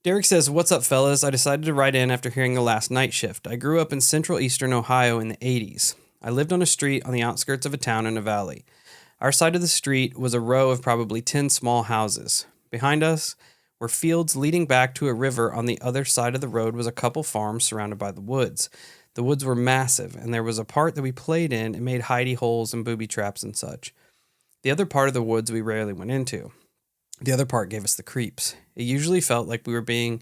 Derek says, "What's up, fellas? I decided to write in after hearing the last night shift. I grew up in central eastern Ohio in the 80s. I lived on a street on the outskirts of a town in a valley. Our side of the street was a row of probably 10 small houses. Behind us were fields leading back to a river. On the other side of the road was a couple farms surrounded by the woods. The woods were massive, and there was a part that we played in and made hidey holes and booby traps and such. The other part of the woods we rarely went into. The other part gave us the creeps. It usually felt like we were being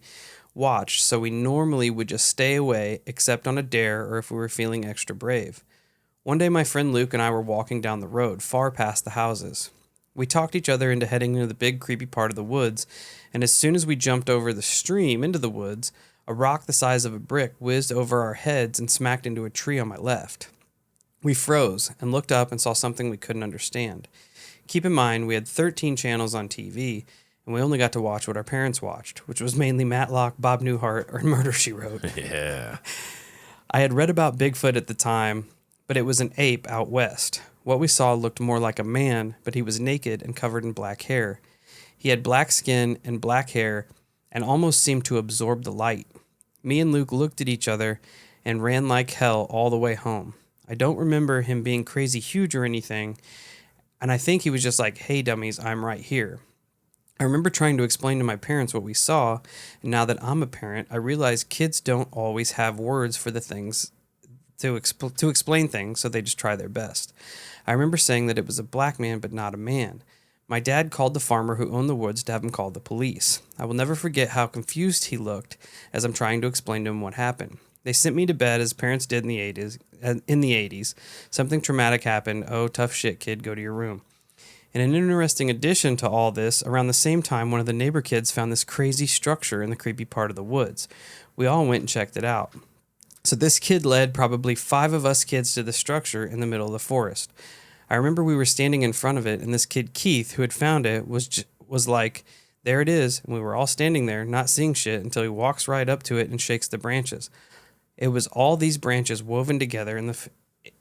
watched, so we normally would just stay away, except on a dare or if we were feeling extra brave. One day my friend Luke and I were walking down the road, far past the houses. We talked each other into heading into the big creepy part of the woods, and as soon as we jumped over the stream into the woods, a rock the size of a brick whizzed over our heads and smacked into a tree on my left. We froze and looked up and saw something we couldn't understand. Keep in mind, we had 13 channels on TV, and we only got to watch what our parents watched, which was mainly Matlock, Bob Newhart, or Murder, She Wrote. Yeah. I had read about Bigfoot at the time, but it was an ape out west. What we saw looked more like a man, but he was naked and covered in black hair. He had black skin and black hair and almost seemed to absorb the light. Me and Luke looked at each other and ran like hell all the way home. I don't remember him being crazy huge or anything, and I think he was just like, "Hey, dummies, I'm right here." I remember trying to explain to my parents what we saw, and now that I'm a parent, I realize kids don't always have words for the things to explain things, so they just try their best. I remember saying that it was a black man, but not a man. My dad called the farmer who owned the woods to have him call the police. I will never forget how confused he looked as I'm trying to explain to him what happened. They sent me to bed as parents did in the 80s. Something traumatic happened. Oh, tough shit, kid. Go to your room. And an interesting addition to all this, around the same time, one of the neighbor kids found this crazy structure in the creepy part of the woods. We all went and checked it out. So this kid led probably 5 of us kids to the structure in the middle of the forest. I remember we were standing in front of it, and this kid, Keith, who had found it, was like, "There it is." And we were all standing there, not seeing shit, until he walks right up to it and shakes the branches. It was all these branches woven together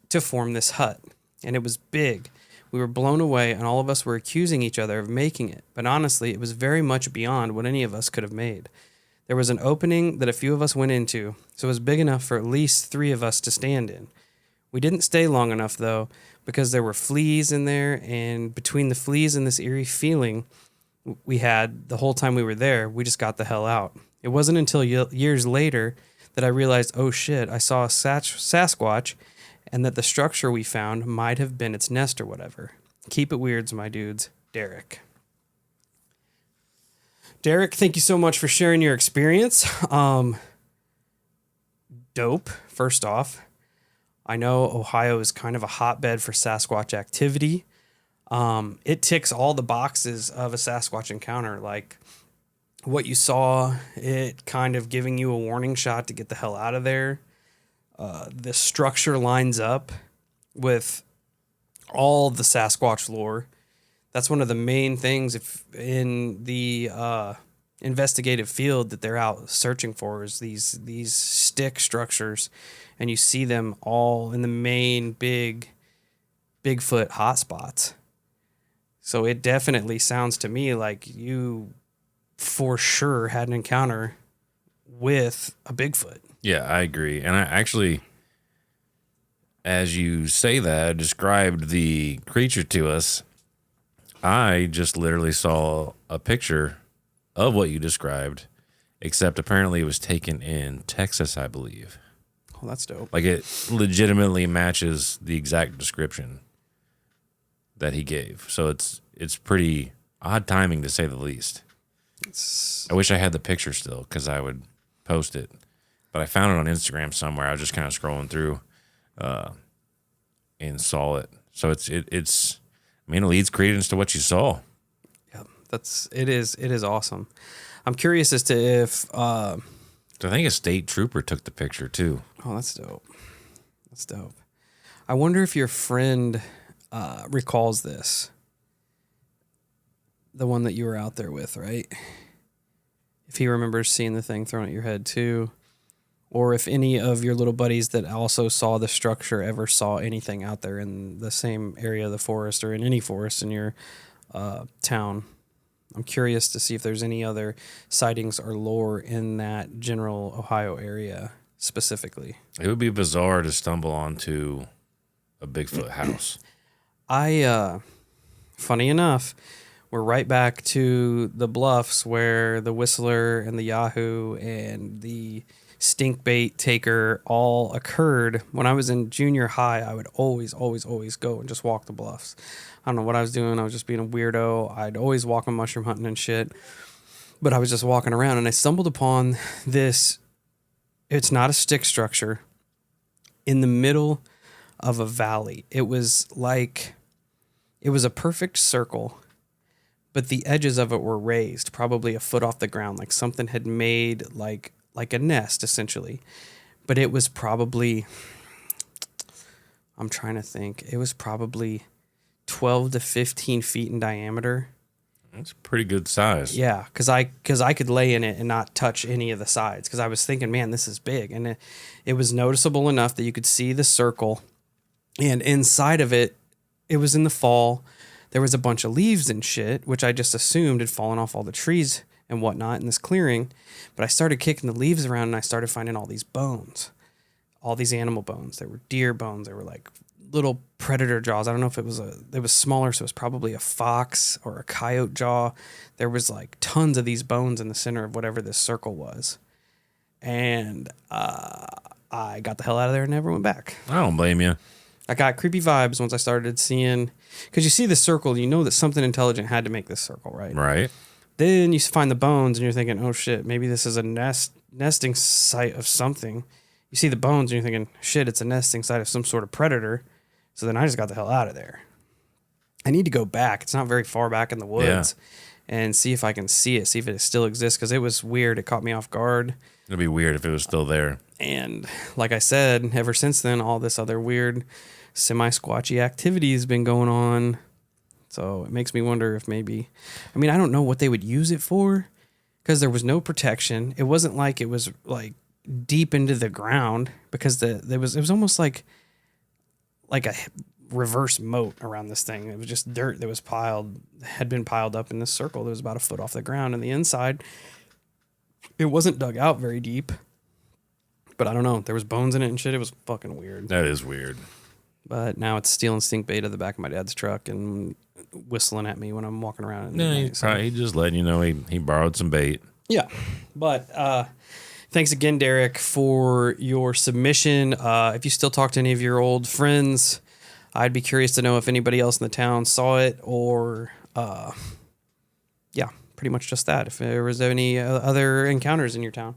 to form this hut, and it was big. We were blown away, and all of us were accusing each other of making it, but honestly, it was very much beyond what any of us could have made. There was an opening that a few of us went into, so it was big enough for at least 3 of us to stand in. We didn't stay long enough, though, because there were fleas in there, and between the fleas and this eerie feeling we had the whole time we were there, we just got the hell out. It wasn't until years later that I realized, oh shit, I saw a Sasquatch, and that the structure we found might have been its nest or whatever. Keep it weirds, my dudes. Derek. Derek, thank you so much for sharing your experience. Dope, first off. I know Ohio is kind of a hotbed for Sasquatch activity. It ticks all the boxes of a Sasquatch encounter, like what you saw, it kind of giving you a warning shot to get the hell out of there. The structure lines up with all the Sasquatch lore. That's one of the main things in the investigative field that they're out searching for is these stick structures, and you see them all in the main Bigfoot hotspots. So it definitely sounds to me like you for sure had an encounter with a Bigfoot. Yeah, I agree. And I actually, as you say that, described the creature to us, I just literally saw a picture of what you described, except apparently it was taken in Texas, I believe. Oh, that's dope. Like it legitimately matches the exact description that he gave. So it's pretty odd timing to say the least. I wish I had the picture still because I would post it, but I found it on Instagram somewhere. I was just kind of scrolling through and saw it. So it's I mean, it leads credence to what you saw. Yeah, it is awesome. I'm curious as to if I think a state trooper took the picture too. Oh, that's dope. That's dope. I wonder if your friend recalls this. The one that you were out there with, right? If he remembers seeing the thing thrown at your head too. Or if any of your little buddies that also saw the structure ever saw anything out there in the same area of the forest or in any forest in your town. I'm curious to see if there's any other sightings or lore in that general Ohio area specifically. It would be bizarre to stumble onto a Bigfoot house. Funny enough, we're right back to the Bluffs where the Whistler and the Yahoo and the stink bait taker all occurred. When I was in junior high, I would always go and just walk the Bluffs. I don't know what I was doing. I was just being a weirdo. I'd always walk on mushroom hunting and shit. But I was just walking around and I stumbled upon this. It's not a stick structure in the middle of a valley. It was a perfect circle, but the edges of it were raised, probably a foot off the ground, like something had made like a nest essentially. But it was probably, I'm trying to think, it was probably 12 to 15 feet in diameter. That's a pretty good size. Yeah, because I could lay in it and not touch any of the sides, because I was thinking, man, this is big. And it was noticeable enough that you could see the circle. And inside of it, it was in the fall. There was a bunch of leaves and shit, which I just assumed had fallen off all the trees and whatnot in this clearing. But I started kicking the leaves around and I started finding all these bones, all these animal bones. There were deer bones. They were like little predator jaws. I don't know if it was smaller, so it was probably a fox or a coyote jaw. There was like tons of these bones in the center of whatever this circle was. And I got the hell out of there and never went back. I don't blame you. I got creepy vibes once I started seeing, because you see the circle, you know that something intelligent had to make this circle, right? Right. Then you find the bones and you're thinking, oh shit, maybe this is a nesting site of something. You see the bones and you're thinking, shit, it's a nesting site of some sort of predator. So then I just got the hell out of there. I need to go back. It's not very far back in the woods and see if I can see it, see if it still exists, because it was weird. It caught me off guard. It'd be weird if it was still there. And like I said, ever since then, all this other weird semi-squatchy activity has been going on. So it makes me wonder if maybe, I mean, I don't know what they would use it for, because there was no protection. It wasn't like it was like deep into the ground, because it was almost like a reverse moat around this thing. It was just dirt that had been piled up in this circle that was about a foot off the ground. And the inside, it wasn't dug out very deep. But I don't know. There was bones in it and shit. It was fucking weird. That is weird. But now it's stealing stink bait at the back of my dad's truck and whistling at me when I'm walking around. Yeah, he's just letting you know he borrowed some bait. Yeah. But thanks again, Derek, for your submission. If you still talk to any of your old friends, I'd be curious to know if anybody else in the town saw it, or pretty much just that. If there was any other encounters in your town.